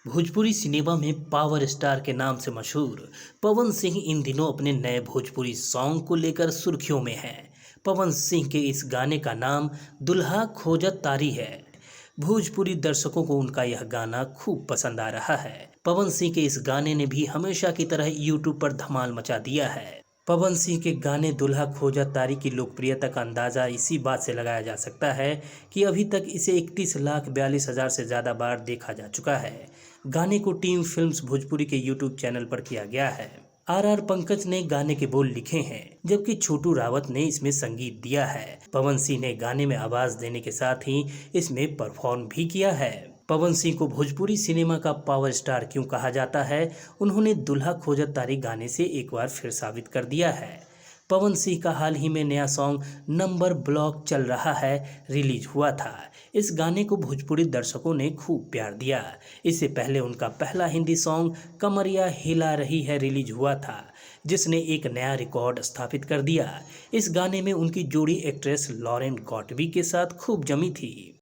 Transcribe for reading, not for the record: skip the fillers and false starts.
Bhojpuri cinema में power star के नाम से मशहूर पवन सिंह इन दिनों अपने नए भोजपुरी सॉन्ग को लेकर सुर्खियों में हैं। पवन सिंह के इस गाने का नाम दुल्हा खोजत तारी है। भोजपुरी दर्शकों को उनका यह गाना खूब पसंद आ रहा है। पवन सिंह के इस गाने ने भी हमेशा की तरह यूट्यूब पर धमाल मचा दिया है। पवन सिंह के गाने दुल्हा खोजा तारी की लोकप्रियता का अंदाज़ा इसी बात से लगाया जा सकता है कि अभी तक इसे 31,42,000 से ज़्यादा बार देखा जा चुका है। गाने को टीम फिल्म्स भोजपुरी के यूट्यूब चैनल पर किया गया है। आर पंकज ने गाने के बोल लिखे हैं, जबकि छोटू रावत ने इसमें संगीत दिया है। पवन सिंह ने गाने में आवाज देने के साथ ही इसमें परफॉर्म भी किया है। पवन सिंह को भोजपुरी सिनेमा का पावर स्टार क्यों कहा जाता है, उन्होंने दुल्हा खोजत तारी गाने से एक बार फिर साबित कर दिया है। पवन सिंह का हाल ही में नया सॉन्ग नंबर ब्लॉक चल रहा है रिलीज हुआ था। इस गाने को भोजपुरी दर्शकों ने खूब प्यार दिया। इससे पहले उनका पहला हिंदी सॉन्ग कमरिया हिला रही है रिलीज हुआ था, जिसने एक नया रिकॉर्ड स्थापित कर दिया। इस गाने में उनकी जोड़ी एक्ट्रेस लॉरेन गॉटवी के साथ खूब जमी थी।